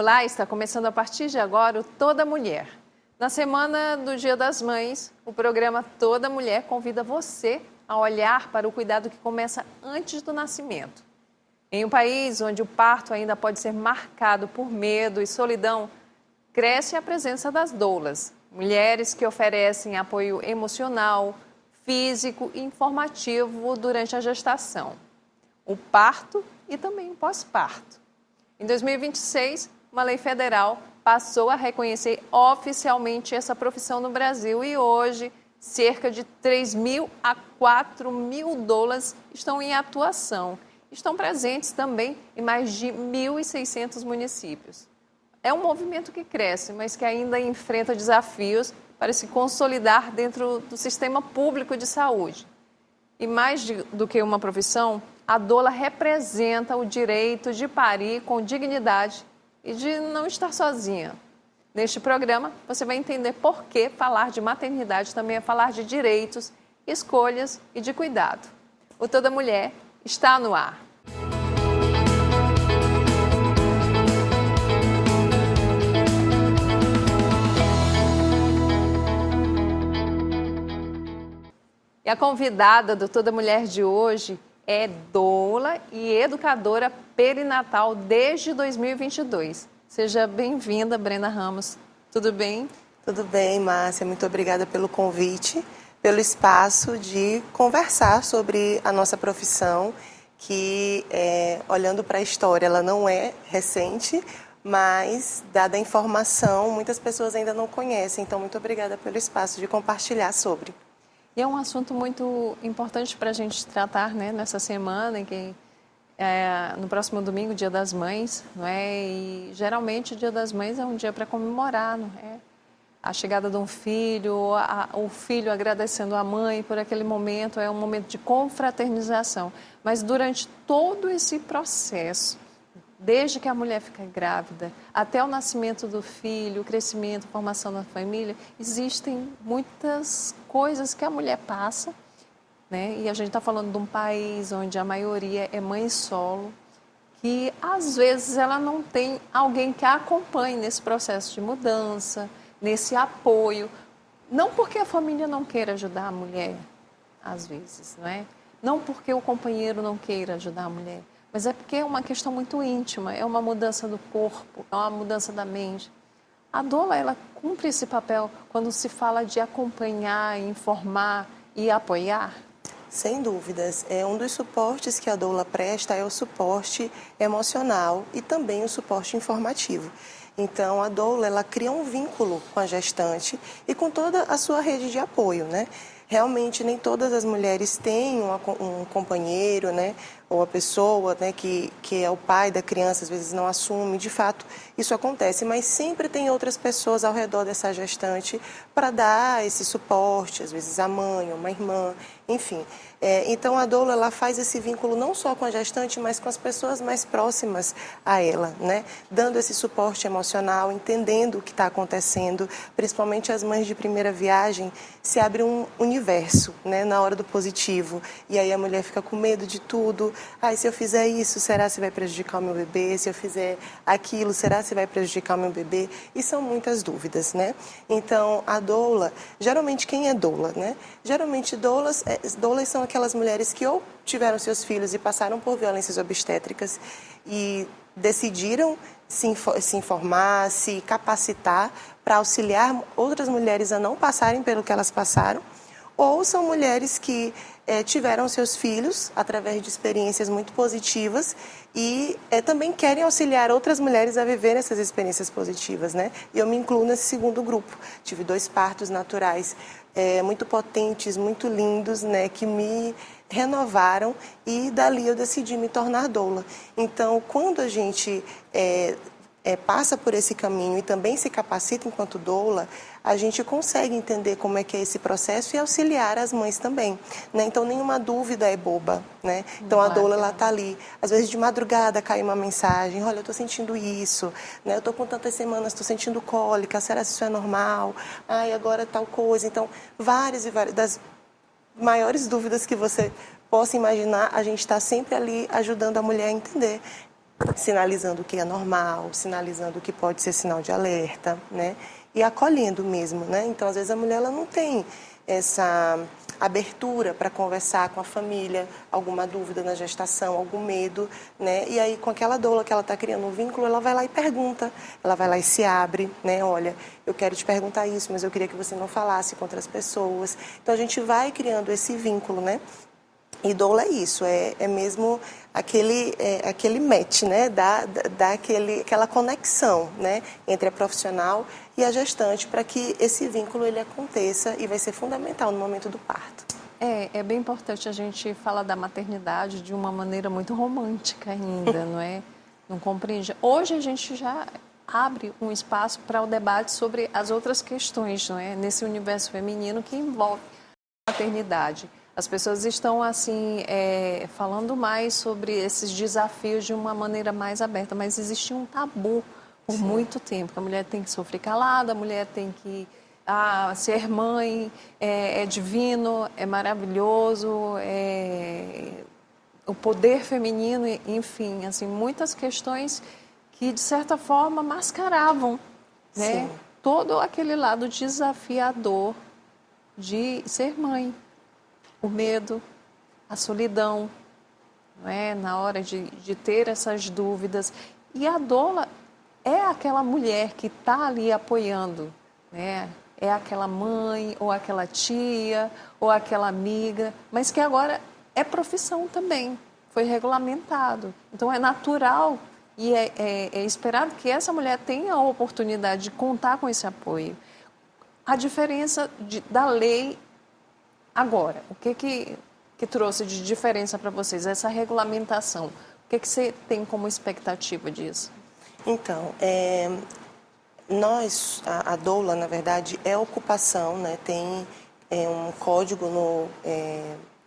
Olá, está começando a partir de agora o Toda Mulher. Na semana do Dia das Mães, o programa Toda Mulher convida você a olhar para o cuidado que começa antes do nascimento. Em um país onde o parto ainda pode ser marcado por medo e solidão, cresce a presença das doulas, mulheres que oferecem apoio emocional, físico e informativo durante a gestação, o parto e também o pós-parto. Em 2026, uma lei federal passou a reconhecer oficialmente essa profissão no Brasil e hoje cerca de 3.000 a 4.000 doulas estão em atuação. Estão presentes também em mais de 1.600 municípios. É um movimento que cresce, mas que ainda enfrenta desafios para se consolidar dentro do sistema público de saúde. E mais do que uma profissão, a doula representa o direito de parir com dignidade e de não estar sozinha. Neste programa, você vai entender por que falar de maternidade também é falar de direitos, escolhas e de cuidado. O Toda Mulher está no ar. E a convidada do Toda Mulher de hoje é doula e educadora perinatal desde 2022. Seja bem-vinda, Brenda Ramos. Tudo bem? Tudo bem, Márcia. Muito obrigada pelo convite, pelo espaço de conversar sobre a nossa profissão, que, olhando para a história, ela não é recente, mas, dada a informação, muitas pessoas ainda não conhecem. Então, muito obrigada pelo espaço de compartilhar sobre. E é um assunto muito importante para a gente tratar, né, nessa semana, em que no próximo domingo, Dia das Mães, não é? E geralmente o Dia das Mães é um dia para comemorar, não é? A chegada de um filho, o filho agradecendo a mãe por aquele momento, é um momento de confraternização. Mas durante todo esse processo, desde que a mulher fica grávida, até o nascimento do filho, o crescimento, a formação da família, existem muitas coisas que a mulher passa, né? E a gente está falando de um país onde a maioria é mãe solo, que às vezes ela não tem alguém que a acompanhe nesse processo de mudança, nesse apoio. Não porque a família não queira ajudar a mulher, às vezes, não é? Não porque o companheiro não queira ajudar a mulher, mas é porque é uma questão muito íntima, é uma mudança do corpo, é uma mudança da mente. A doula, ela cumpre esse papel quando se fala de acompanhar, informar e apoiar? Sem dúvidas. Um dos suportes que a doula presta é o suporte emocional e também o suporte informativo. Então, a doula, ela cria um vínculo com a gestante e com toda a sua rede de apoio, né? Realmente, nem todas as mulheres têm um companheiro, né? Ou a pessoa, né, que é o pai da criança, às vezes não assume. De fato, isso acontece, mas sempre tem outras pessoas ao redor dessa gestante para dar esse suporte, às vezes a mãe, uma irmã, enfim. Então, a doula, ela faz esse vínculo não só com a gestante, mas com as pessoas mais próximas a ela, né? Dando esse suporte emocional, entendendo o que está acontecendo, principalmente as mães de primeira viagem, se abre um universo, né, na hora do positivo, e aí a mulher fica com medo de tudo. Se eu fizer isso, será que vai prejudicar o meu bebê? Se eu fizer aquilo, será que vai prejudicar o meu bebê? E são muitas dúvidas, né? Então, a doula, geralmente quem é doula, né? Geralmente doulas são aquelas mulheres que ou tiveram seus filhos e passaram por violências obstétricas e decidiram se informar, se capacitar para auxiliar outras mulheres a não passarem pelo que elas passaram, ou são mulheres que tiveram seus filhos através de experiências muito positivas e também querem auxiliar outras mulheres a viver essas experiências positivas, né? E eu me incluo nesse segundo grupo. Tive 2 partos naturais muito potentes, muito lindos, né? Que me renovaram e dali eu decidi me tornar doula. Então, quando a gente passa por esse caminho e também se capacita enquanto doula, a gente consegue entender como é que é esse processo e auxiliar as mães também, né? Então, nenhuma dúvida é boba, né? Então, a doula, ela está ali. Às vezes, de madrugada, cai uma mensagem: olha, eu estou sentindo isso, né? Eu estou com tantas semanas, estou sentindo cólica, será que isso é normal? Agora tal coisa. Então, várias e várias das maiores dúvidas que você possa imaginar, a gente está sempre ali ajudando a mulher a entender sinalizando o que é normal, sinalizando o que pode ser sinal de alerta, né? E acolhendo mesmo, né? Então, às vezes, a mulher ela não tem essa abertura para conversar com a família, alguma dúvida na gestação, algum medo, né? E aí, com aquela doula que ela está criando um vínculo, ela vai lá e pergunta, ela vai lá e se abre, né? Olha, eu quero te perguntar isso, mas eu queria que você não falasse com outras pessoas. Então, a gente vai criando esse vínculo, né? E doula é isso, é mesmo aquele match, né? Aquela conexão, né? Entre a profissional e a gestante para que esse vínculo ele aconteça e vai ser fundamental no momento do parto. É bem importante a gente falar da maternidade de uma maneira muito romântica ainda, não é? Não compreende. Hoje a gente já abre um espaço para o debate sobre as outras questões, não é? Nesse universo feminino que envolve a maternidade. As pessoas estão, assim, falando mais sobre esses desafios de uma maneira mais aberta, mas existia um tabu por muito tempo. A mulher tem que sofrer calada, a mulher tem que ser mãe, é divino, é maravilhoso, o poder feminino, enfim, assim, muitas questões que, de certa forma, mascaravam, né, todo aquele lado desafiador de ser mãe. O medo, a solidão, não é? Na hora de ter essas dúvidas. E a doula é aquela mulher que está ali apoiando, né? É aquela mãe, ou aquela tia, ou aquela amiga, mas que agora é profissão também, foi regulamentado. Então é natural e é esperado que essa mulher tenha a oportunidade de contar com esse apoio. A diferença da lei agora, o que trouxe de diferença para vocês, essa regulamentação? O que você tem como expectativa disso? Então, a doula, na verdade, é ocupação, né? Tem um código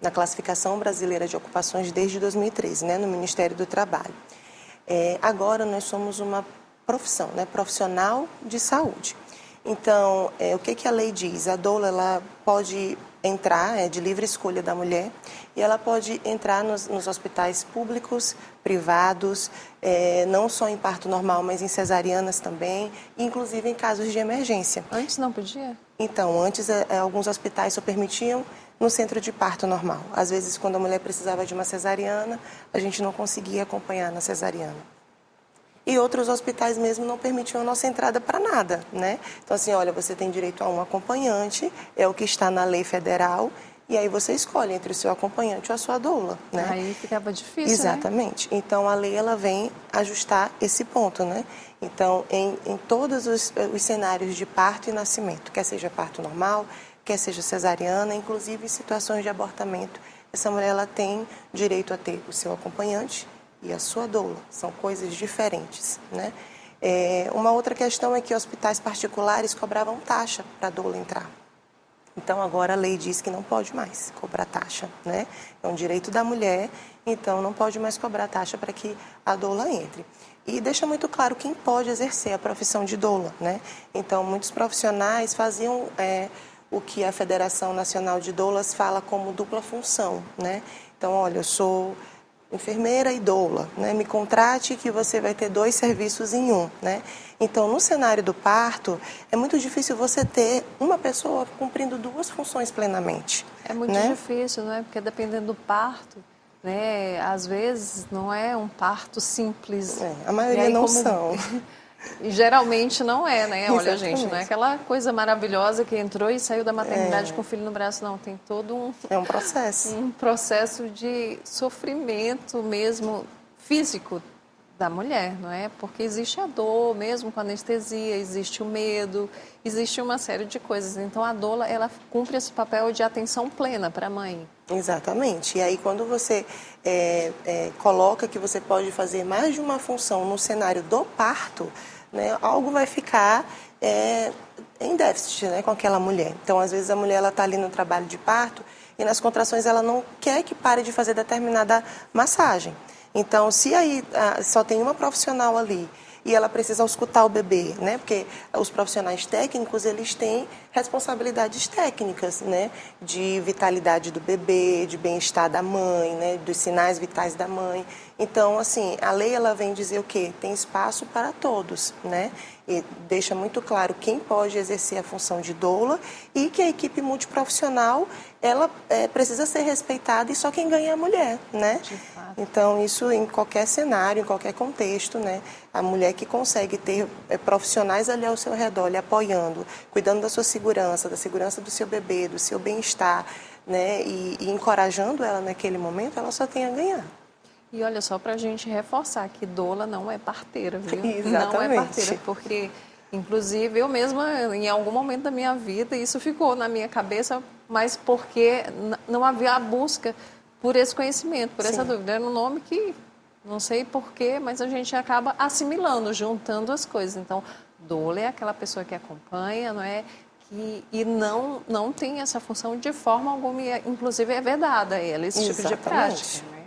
na Classificação Brasileira de Ocupações desde 2013, né? No Ministério do Trabalho. Agora, nós somos uma profissão, né? Profissional de saúde. Então, o que a lei diz? A doula ela pode entrar, de livre escolha da mulher, e ela pode entrar nos hospitais públicos, privados, não só em parto normal, mas em cesarianas também, inclusive em casos de emergência. Antes não podia? Então, antes alguns hospitais só permitiam no centro de parto normal. Às vezes, quando a mulher precisava de uma cesariana, a gente não conseguia acompanhar na cesariana. E outros hospitais mesmo não permitiam a nossa entrada para nada, né? Então, assim, olha, você tem direito a um acompanhante, é o que está na lei federal, e aí você escolhe entre o seu acompanhante ou a sua doula, né? Aí ficava difícil, exatamente. Né? Então, a lei, ela vem ajustar esse ponto, né? Então, em todos os cenários de parto e nascimento, quer seja parto normal, quer seja cesariana, inclusive em situações de abortamento, essa mulher, ela tem direito a ter o seu acompanhante e a sua doula, são coisas diferentes, né? Uma outra questão é que hospitais particulares cobravam taxa para a doula entrar. Então, agora a lei diz que não pode mais cobrar taxa, né? É um direito da mulher, então não pode mais cobrar taxa para que a doula entre. E deixa muito claro quem pode exercer a profissão de doula, né? Então, muitos profissionais faziam o que a Federação Nacional de Doulas fala como dupla função, né? Então, olha, eu sou enfermeira e doula, né? Me contrate que você vai ter 2 serviços em um, né? Então, no cenário do parto, é muito difícil você ter uma pessoa cumprindo 2 funções plenamente. É muito difícil, não é? Porque dependendo do parto, né? Às vezes não é um parto simples. A maioria não são. E geralmente não é, né? Olha, gente, não é aquela coisa maravilhosa que entrou e saiu da maternidade com o filho no braço, não. Tem todo um... É um processo. Um processo de sofrimento mesmo físico da mulher, não é? Porque existe a dor, mesmo com anestesia, existe o medo, existe uma série de coisas. Então, a doula, ela cumpre esse papel de atenção plena para a mãe. Exatamente. E aí, quando você coloca que você pode fazer mais de uma função no cenário do parto, né, algo vai ficar em déficit, né, com aquela mulher. Então, às vezes, a mulher está ali no trabalho de parto e nas contrações ela não quer que pare de fazer determinada massagem. Então, se aí só tem uma profissional ali e ela precisa escutar o bebê, né? Porque os profissionais técnicos, eles têm responsabilidades técnicas, né? De vitalidade do bebê, de bem-estar da mãe, né? Dos sinais vitais da mãe. Então, assim, a lei ela vem dizer o quê? Tem espaço para todos, né? E deixa muito claro quem pode exercer a função de doula e que a equipe multiprofissional, ela precisa ser respeitada e só quem ganha é a mulher, né? De fato. Então, isso em qualquer cenário, em qualquer contexto, né? A mulher que consegue ter profissionais ali ao seu redor, lhe apoiando, cuidando da sua segurança, da segurança do seu bebê, do seu bem-estar, né? E encorajando ela naquele momento, ela só tem a ganhar. E olha só, para a gente reforçar que doula não é parteira, viu? Exatamente. Não é parteira, porque, inclusive, eu mesma, em algum momento da minha vida, isso ficou na minha cabeça, mas porque não havia a busca por esse conhecimento, por essa dúvida. Era um nome que, não sei porquê, mas a gente acaba assimilando, juntando as coisas. Então, doula é aquela pessoa que acompanha, não é? E não tem essa função de forma alguma, inclusive é vedada a ela, esse tipo de prática. Né?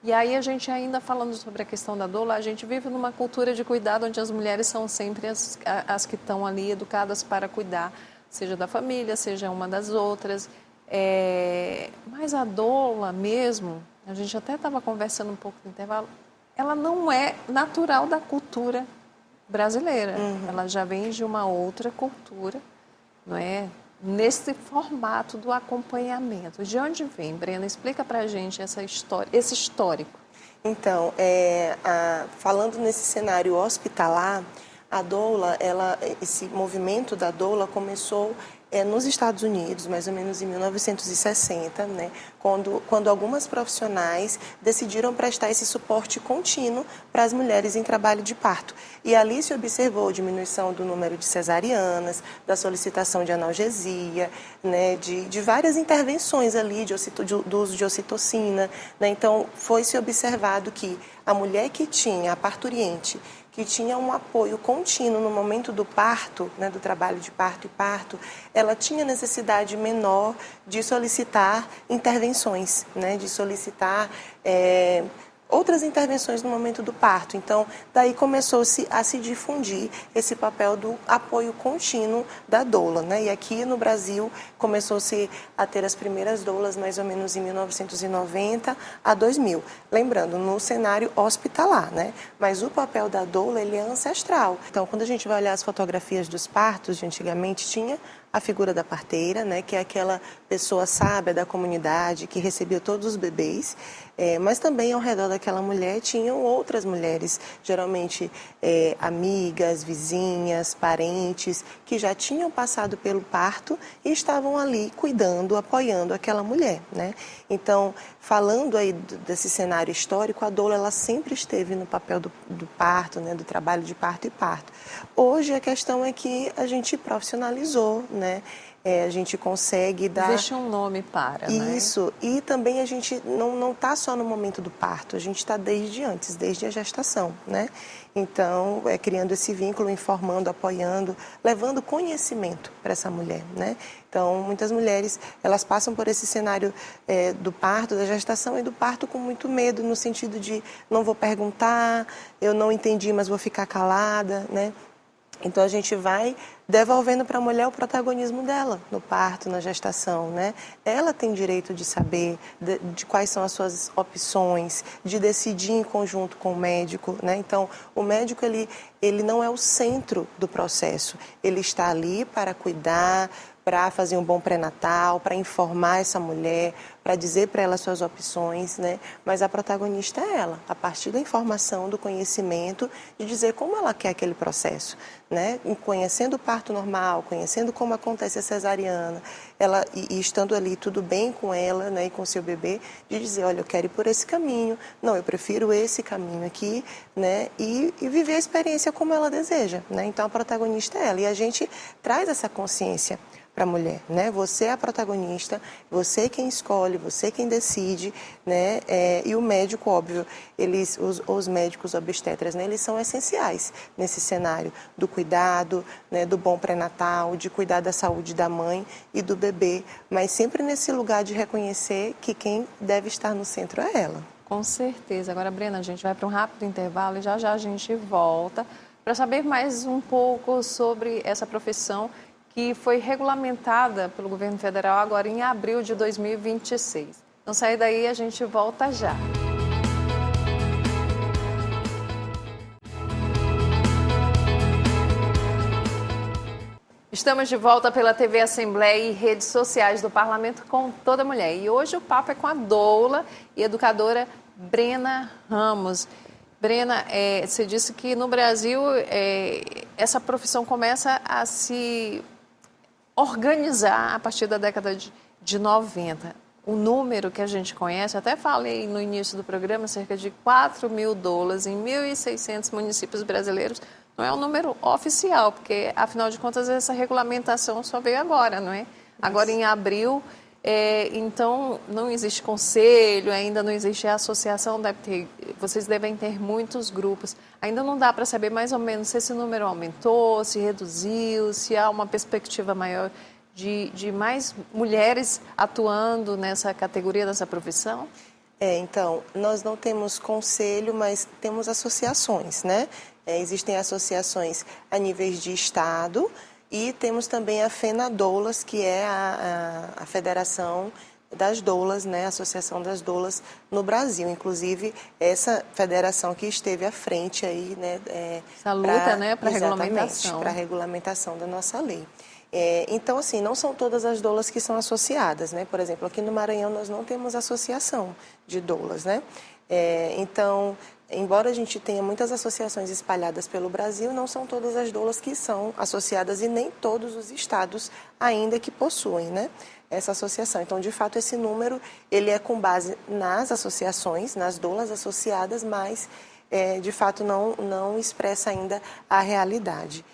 E aí a gente ainda falando sobre a questão da doula, a gente vive numa cultura de cuidado onde as mulheres são sempre as que estão ali educadas para cuidar, seja da família, seja uma das outras. Mas a doula mesmo, a gente até estava conversando um pouco no intervalo, ela não é natural da cultura brasileira. Ela já vem de uma outra cultura, não é? Nesse formato do acompanhamento. De onde vem, Brena? Explica para a gente essa história, esse histórico. Então, falando nesse cenário hospitalar, a doula, esse movimento da doula começou nos Estados Unidos, mais ou menos em 1960, né, quando algumas profissionais decidiram prestar esse suporte contínuo para as mulheres em trabalho de parto. E ali se observou diminuição do número de cesarianas, da solicitação de analgesia, né, de várias intervenções ali, do uso de ocitocina. Né, então, foi-se observado que a mulher que tinha, a parturiente, que tinha um apoio contínuo no momento do parto, né, do trabalho de parto e parto, ela tinha necessidade menor de solicitar intervenções, né, de solicitar outras intervenções no momento do parto. Então, daí começou-se a se difundir esse papel do apoio contínuo da doula, né? E aqui no Brasil começou-se a ter as primeiras doulas mais ou menos em 1990 a 2000. Lembrando, no cenário hospitalar, né? Mas o papel da doula, ele é ancestral. Então, quando a gente vai olhar as fotografias dos partos de antigamente, tinha a figura da parteira, né, que é aquela pessoa sábia da comunidade que recebia todos os bebês, mas também ao redor daquela mulher tinham outras mulheres, geralmente amigas, vizinhas, parentes, que já tinham passado pelo parto e estavam ali cuidando, apoiando aquela mulher, né? Então, falando aí desse cenário histórico, a doula ela sempre esteve no papel do parto, né, do trabalho de parto e parto. Hoje a questão é que a gente profissionalizou, né? A gente consegue dar... Existe um nome para, Isso, né? E também a gente não está só no momento do parto, a gente está desde antes, desde a gestação, né? Então, criando esse vínculo, informando, apoiando, levando conhecimento para essa mulher, né? Então, muitas mulheres, elas passam por esse cenário do parto, da gestação e do parto com muito medo, no sentido de não vou perguntar, eu não entendi, mas vou ficar calada, né? Então, a gente vai devolvendo para a mulher o protagonismo dela no parto, na gestação, né? Ela tem direito de saber de quais são as suas opções, de decidir em conjunto com o médico, né? Então, o médico, ele não é o centro do processo. Ele está ali para cuidar, para fazer um bom pré-natal, para informar essa mulher, para dizer para ela suas opções, né? Mas a protagonista é ela, a partir da informação, do conhecimento, de dizer como ela quer aquele processo, né? Conhecendo o parto normal, conhecendo como acontece a cesariana, e estando ali tudo bem com ela, né, e com seu bebê, de dizer, olha, eu quero ir por esse caminho, não, eu prefiro esse caminho aqui, né? E viver a experiência como ela deseja, né? Então a protagonista é ela, e a gente traz essa consciência para a mulher, né? Você é a protagonista, você quem escolhe, você quem decide, né? E o médico, óbvio, os médicos obstetras, né? Eles são essenciais nesse cenário do cuidado, né? Do bom pré-natal, de cuidar da saúde da mãe e do bebê, mas sempre nesse lugar de reconhecer que quem deve estar no centro é ela. Com certeza. Agora, Brena, a gente vai para um rápido intervalo e já a gente volta para saber mais um pouco sobre essa profissão que foi regulamentada pelo governo federal agora em abril de 2026. Então, sai daí, a gente volta já. Estamos de volta pela TV Assembleia e redes sociais do Parlamento com Toda Mulher. E hoje o papo é com a doula e educadora Brena Ramos. Brena, você disse que no Brasil essa profissão começa a se organizar a partir da década de 90. O número que a gente conhece, até falei no início do programa, cerca de 4.000 doulas em 1.600 municípios brasileiros, não é um número oficial, porque, afinal de contas, essa regulamentação só veio agora, não é? Agora, em abril, então, não existe conselho, ainda não existe a associação, vocês devem ter muitos grupos. Ainda não dá para saber mais ou menos se esse número aumentou, se reduziu, se há uma perspectiva maior de mais mulheres atuando nessa categoria, nessa profissão? Então, nós não temos conselho, mas temos associações, né? Existem associações a níveis de estado e temos também a FENADoulas, que é a Federação das Doulas, né? A Associação das Doulas no Brasil. Inclusive, essa federação que esteve à frente aí, né? Essa luta, né? Para a regulamentação. Para a regulamentação da nossa lei. Então, assim, não são todas as doulas que são associadas, né? Por exemplo, aqui no Maranhão nós não temos associação de doulas, né? Então, embora a gente tenha muitas associações espalhadas pelo Brasil, não são todas as doulas que são associadas e nem todos os estados ainda que possuem, né? Essa associação. Então, de fato, esse número, ele é com base nas associações, nas doulas associadas, mas, de fato, não expressa ainda a realidade.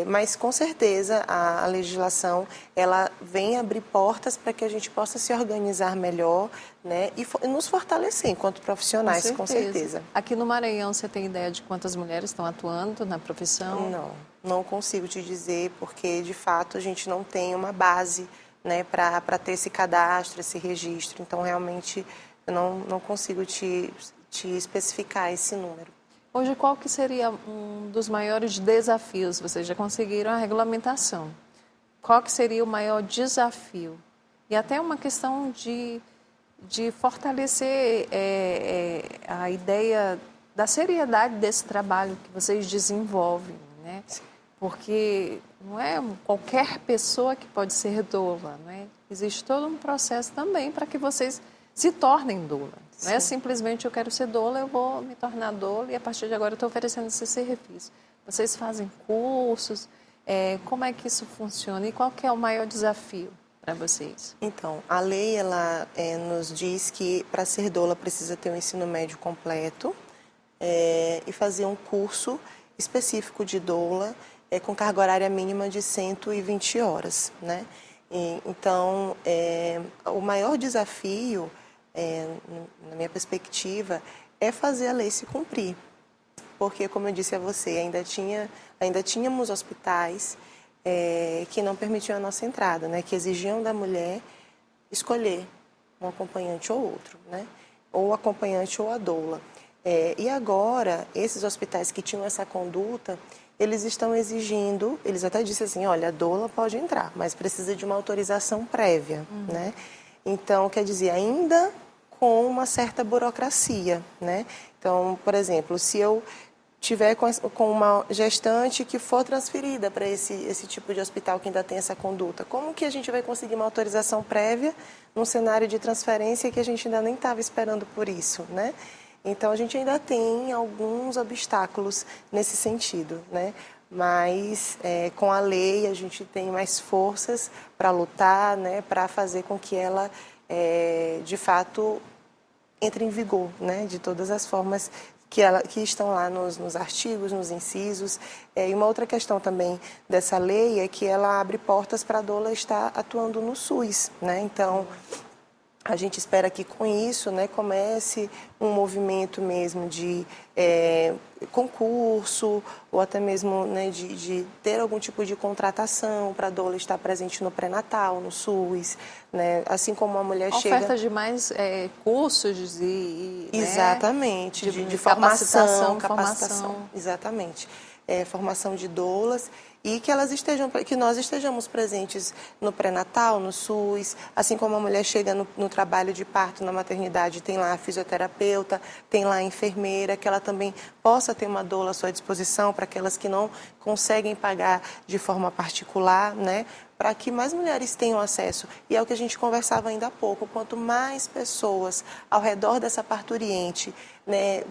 Mas, com certeza, a legislação ela vem abrir portas para que a gente possa se organizar melhor, né, e nos fortalecer enquanto profissionais, com certeza. Aqui no Maranhão, você tem ideia de quantas mulheres estão atuando na profissão? Não consigo te dizer, porque, de fato, a gente não tem uma base, né, para ter esse cadastro, esse registro. Então, realmente, eu não consigo te especificar esse número. Hoje, qual que seria um dos maiores desafios? Vocês já conseguiram a regulamentação. Qual que seria o maior desafio? E até uma questão de fortalecer a ideia da seriedade desse trabalho que vocês desenvolvem, né? Porque não é qualquer pessoa que pode ser doula, né? Existe todo um processo também para que vocês se tornem doula. Não é simplesmente eu quero ser doula, eu vou me tornar doula e a partir de agora eu estou oferecendo esse serviço. Vocês fazem cursos, como é que isso funciona e qual que é o maior desafio para vocês? Então, a lei ela nos diz que para ser doula precisa ter um ensino médio completo e fazer um curso específico de doula com carga horária mínima de 120 horas, né? Então, o maior desafio, na minha perspectiva, é fazer a lei se cumprir. Porque, como eu disse a você, ainda tínhamos hospitais que não permitiam a nossa entrada, né? Que exigiam da mulher escolher um acompanhante ou outro, né? Ou o acompanhante ou a doula. E agora, esses hospitais que tinham essa conduta, eles estão exigindo, eles até disseram assim, olha, a doula pode entrar, mas precisa de uma autorização prévia, né? Então, quer dizer, ainda com uma certa burocracia, né? Então, por exemplo, se eu tiver com uma gestante que for transferida para esse tipo de hospital que ainda tem essa conduta, como que a gente vai conseguir uma autorização prévia num cenário de transferência que a gente ainda nem estava esperando por isso, né? Então, a gente ainda tem alguns obstáculos nesse sentido, né? Mas, com a lei, a gente tem mais forças para lutar, né? Para fazer com que ela, de fato, entre em vigor, né? De todas as formas que estão lá nos artigos, nos incisos. E uma outra questão também dessa lei é que ela abre portas para a doula estar atuando no SUS, né? Então, a gente espera que com isso, né, comece um movimento mesmo de concurso ou até mesmo, né, de ter algum tipo de contratação para a doula estar presente no pré-natal, no SUS, né, assim como a mulher chega... Oferta de mais cursos Exatamente, né, de formação, capacitação. Exatamente. formação de doulas, e que nós estejamos presentes no pré-natal, no SUS, assim como a mulher chega no trabalho de parto na maternidade, tem lá a fisioterapeuta, tem lá a enfermeira, que ela também possa ter uma doula à sua disposição para aquelas que não conseguem pagar de forma particular, né? Para que mais mulheres tenham acesso. E é o que a gente conversava ainda há pouco, quanto mais pessoas ao redor dessa parturiente, né,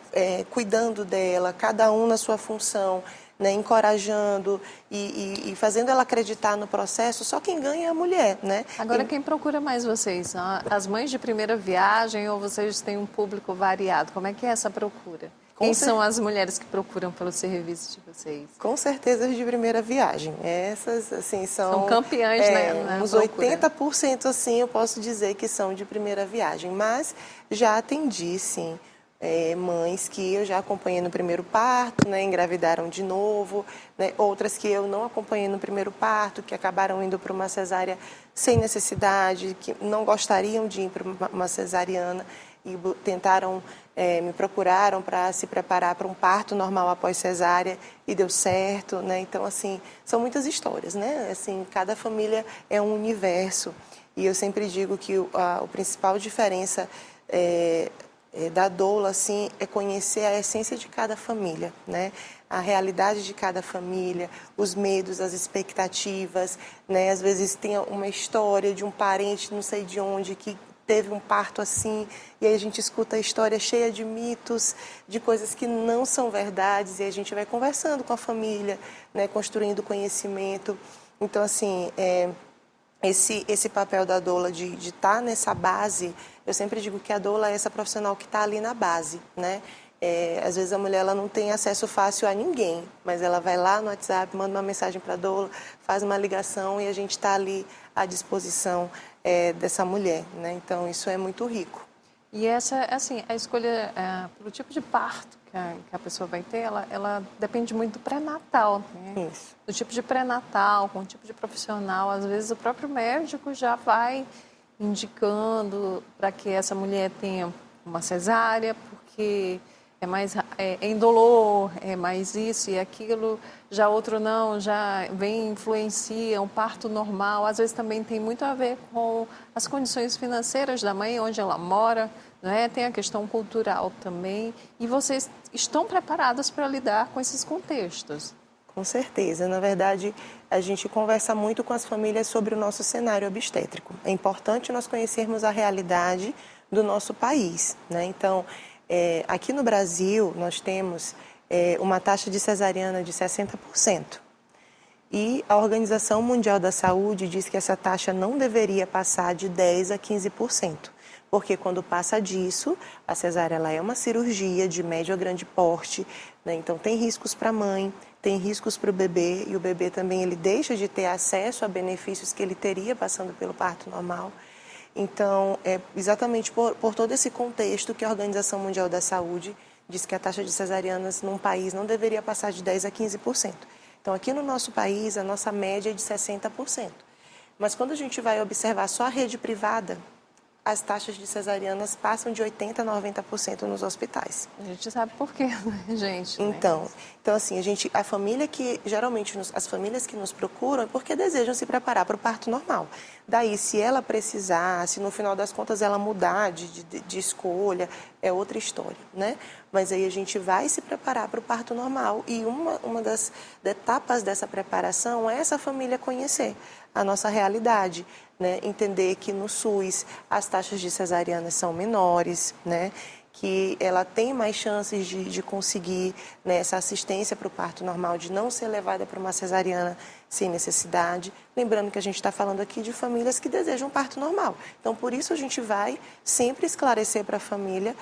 cuidando dela, cada um na sua função, né, encorajando e fazendo ela acreditar no processo, só quem ganha é a mulher, né? Agora, quem procura mais vocês? As mães de primeira viagem ou vocês têm um público variado? Como é que é essa procura? Quem são as mulheres que procuram pelo serviço de vocês? Com certeza as de primeira viagem. Essas, assim, são campeãs, né? Uns 80%, assim, eu posso dizer que são de primeira viagem. Mas já atendi, sim, mães que eu já acompanhei no primeiro parto, né, engravidaram de novo, né, outras que eu não acompanhei no primeiro parto, que acabaram indo para uma cesárea sem necessidade, que não gostariam de ir para uma cesariana e tentaram, me procuraram para se preparar para um parto normal após cesárea e deu certo, né? Então, assim, são muitas histórias, né? Assim, cada família é um universo e eu sempre digo que a principal diferença da doula, assim, é conhecer a essência de cada família, né? A realidade de cada família, os medos, as expectativas, né? Às vezes tem uma história de um parente, não sei de onde, que teve um parto assim, e aí a gente escuta a história cheia de mitos, de coisas que não são verdades, e a gente vai conversando com a família, né? Construindo conhecimento. Então, assim, esse papel da doula de estar nessa base, eu sempre digo que a doula é essa profissional que está ali na base, né? Às vezes a mulher ela não tem acesso fácil a ninguém, mas ela vai lá no WhatsApp, manda uma mensagem para a doula, faz uma ligação e a gente está ali à disposição dessa mulher, né? Então isso é muito rico. E essa, assim, a escolha pelo tipo de parto que a pessoa vai ter, ela depende muito do pré-natal, né? Isso. Do tipo de pré-natal, com o tipo de profissional. Às vezes o próprio médico já vai indicando para que essa mulher tenha uma cesárea, porque é mais indolor, é mais isso e aquilo, já outro não, já influencia um parto normal. Às vezes também tem muito a ver com as condições financeiras da mãe, onde ela mora, né? Tem a questão cultural também. E vocês estão preparadas para lidar com esses contextos? Com certeza. Na verdade, a gente conversa muito com as famílias sobre o nosso cenário obstétrico. É importante nós conhecermos a realidade do nosso país, né? Então, aqui no Brasil, nós temos uma taxa de cesariana de 60%. E a Organização Mundial da Saúde diz que essa taxa não deveria passar de 10% a 15%. Porque quando passa disso, a cesárea ela é uma cirurgia de médio a grande porte, né? Então tem riscos para a mãe, tem riscos para o bebê, e o bebê também ele deixa de ter acesso a benefícios que ele teria passando pelo parto normal. Então, é exatamente por todo esse contexto que a Organização Mundial da Saúde diz que a taxa de cesarianas num país não deveria passar de 10% a 15%. Então, aqui no nosso país, a nossa média é de 60%. Mas quando a gente vai observar só a rede privada, as taxas de cesarianas passam de 80% a 90% nos hospitais. A gente sabe por quê, né, gente? Então assim, a família que, geralmente, as famílias que nos procuram é porque desejam se preparar para o parto normal. Daí, se ela precisar, se no final das contas ela mudar de escolha, é outra história, né? Mas aí a gente vai se preparar para o parto normal e uma das etapas dessa preparação é essa família conhecer a nossa realidade, né? Entender que no SUS as taxas de cesarianas são menores, né? Que ela tem mais chances de conseguir, né, essa assistência para o parto normal, de não ser levada para uma cesariana sem necessidade. Lembrando que a gente está falando aqui de famílias que desejam parto normal. Então, por isso a gente vai sempre esclarecer para a família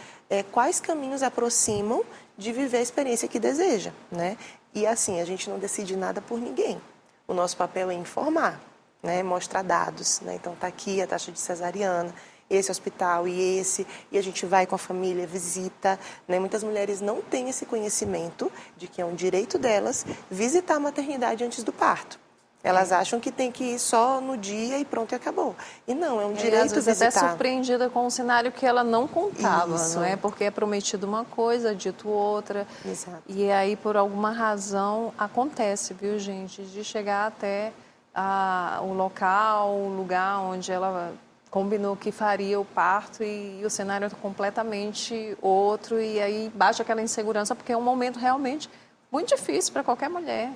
quais caminhos aproximam de viver a experiência que deseja, né? E assim, a gente não decide nada por ninguém. O nosso papel é informar, né, mostrar dados, né? Então, está aqui a taxa de cesariana, esse hospital e a gente vai com a família, visita, né? Muitas mulheres não têm esse conhecimento de que é um direito delas visitar a maternidade antes do parto. Elas acham que tem que ir só no dia e pronto, e acabou. E não, é um Às direito vezes visitar. até surpreendida com um cenário que ela não contava, Isso. não é? Porque é prometido uma coisa, dito outra. Exato. E aí, por alguma razão, acontece, viu, gente? De chegar até o local, o lugar onde ela combinou que faria o parto e o cenário é completamente outro. E aí bate aquela insegurança, porque é um momento realmente muito difícil para qualquer mulher.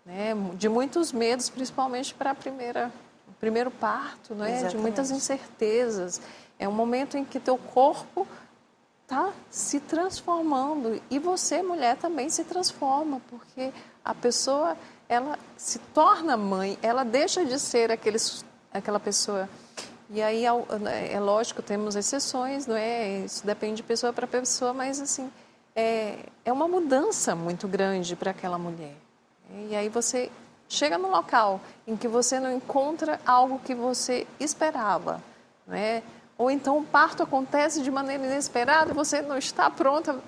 Né, de muitos medos, principalmente para o primeiro parto, não é? Exatamente. De muitas incertezas. É um momento em que teu corpo está se transformando e você, mulher, também se transforma, porque a pessoa, ela se torna mãe, ela deixa de ser aquela pessoa. E aí, é lógico, temos exceções, não é? Isso depende de pessoa para pessoa, mas assim, é uma mudança muito grande para aquela mulher. E aí você chega num local em que você não encontra algo que você esperava, né? Ou então o parto acontece de maneira inesperada e você não está pronta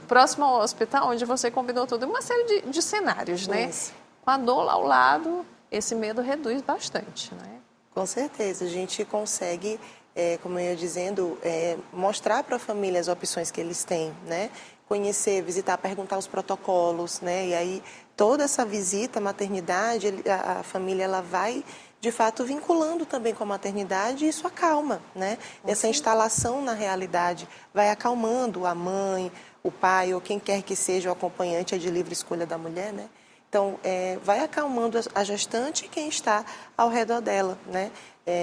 próximo ao hospital onde você combinou tudo. Uma série de cenários, né? Isso. Com a dor lá ao lado, esse medo reduz bastante, né? Com certeza, a gente consegue, como eu ia dizendo, mostrar para a família as opções que eles têm, né? Conhecer, visitar, perguntar os protocolos, né? E aí toda essa visita à maternidade, a família ela vai de fato vinculando também com a maternidade e isso acalma, né? Essa instalação na realidade vai acalmando a mãe, o pai ou quem quer que seja o acompanhante, é de livre escolha da mulher, né? Então, vai acalmando a gestante e quem está ao redor dela, né?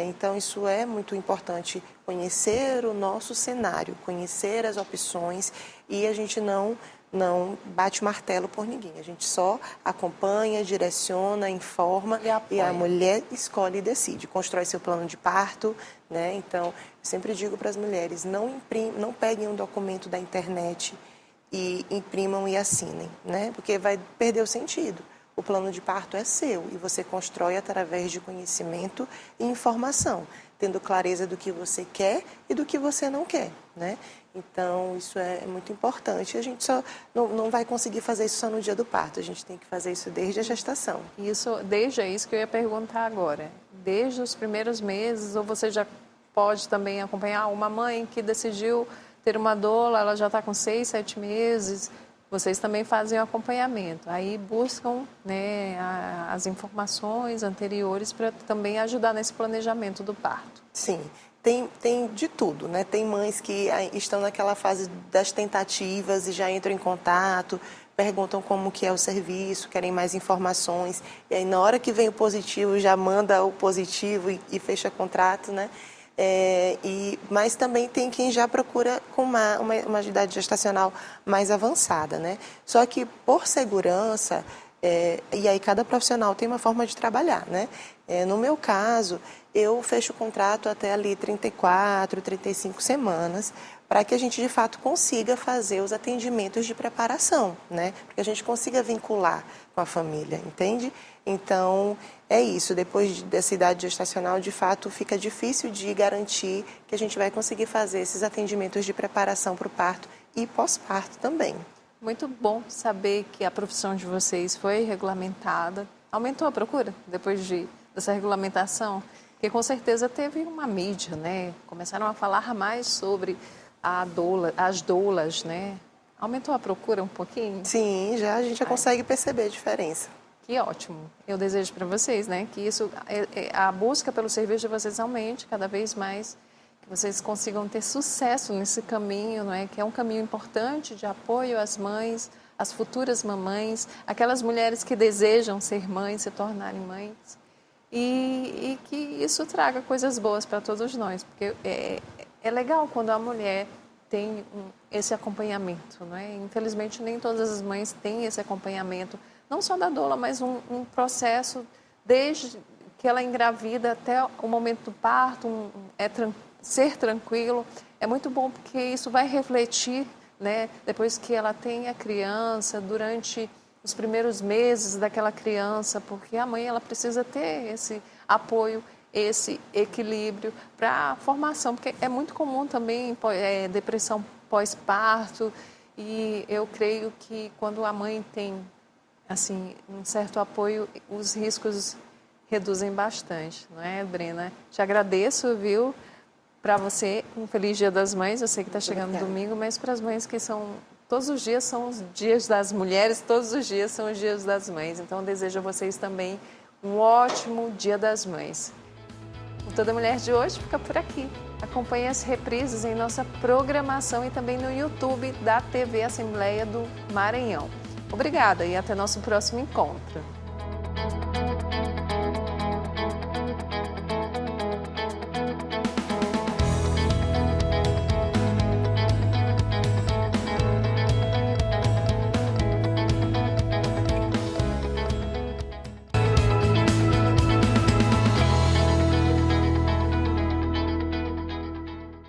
Então, isso é muito importante, conhecer o nosso cenário, conhecer as opções e a gente não bate o martelo por ninguém. A gente só acompanha, direciona, informa e a mulher escolhe e decide, constrói seu plano de parto, né? Então, eu sempre digo para as mulheres, não peguem um documento da internet e imprimam e assinem, né? Porque vai perder o sentido. O plano de parto é seu e você constrói através de conhecimento e informação, tendo clareza do que você quer e do que você não quer, né? Então, isso é muito importante. A gente só não vai conseguir fazer isso só no dia do parto, a gente tem que fazer isso desde a gestação. Desde isso que eu ia perguntar agora. Desde os primeiros meses, ou você já pode também acompanhar uma mãe que decidiu ter uma doula, ela já está com 6, 7 meses, vocês também fazem o acompanhamento. Aí buscam, né, as informações anteriores para também ajudar nesse planejamento do parto. Sim, tem de tudo, né? Tem mães que estão naquela fase das tentativas e já entram em contato, perguntam como que é o serviço, querem mais informações. E aí na hora que vem o positivo, já manda o positivo e fecha contrato, né? Mas também tem quem já procura com uma idade gestacional mais avançada, né? Só que por segurança, e aí cada profissional tem uma forma de trabalhar, né? No meu caso, eu fecho o contrato até ali 34, 35 semanas, para que a gente de fato consiga fazer os atendimentos de preparação, né? Para que a gente consiga vincular com a família, entende? Então, é isso. Depois dessa idade gestacional, de fato, fica difícil de garantir que a gente vai conseguir fazer esses atendimentos de preparação para o parto e pós-parto também. Muito bom saber que a profissão de vocês foi regulamentada. Aumentou a procura depois dessa regulamentação? Porque com certeza teve uma mídia, né? Começaram a falar mais sobre as doulas, né? Aumentou a procura um pouquinho? Sim, a gente já consegue perceber a diferença. Que ótimo. Eu desejo para vocês, né, que a busca pelo serviço de vocês aumente cada vez mais, que vocês consigam ter sucesso nesse caminho, não é? Que é um caminho importante de apoio às mães, às futuras mamães, aquelas mulheres que desejam ser mães, se tornarem mães, e que isso traga coisas boas para todos nós, porque é legal quando a mulher tem esse acompanhamento, não é? Infelizmente nem todas as mães têm esse acompanhamento, não só da doula, mas um processo desde que ela engravida até o momento do parto, ser tranquilo. É muito bom porque isso vai refletir, né, depois que ela tem a criança, durante os primeiros meses daquela criança, porque a mãe ela precisa ter esse apoio, esse equilíbrio para a formação, porque é muito comum também depressão pós-parto, e eu creio que quando a mãe tem assim, um certo apoio, os riscos reduzem bastante, não é, Brena? Te agradeço, viu? Para você, um feliz Dia das Mães. Eu sei que está chegando domingo, mas para as mães que são... Todos os dias são os dias das mulheres, todos os dias são os dias das mães. Então, eu desejo a vocês também um ótimo Dia das Mães. O Toda Mulher de hoje fica por aqui. Acompanhe as reprises em nossa programação e também no YouTube da TV Assembleia do Maranhão. Obrigada e até nosso próximo encontro.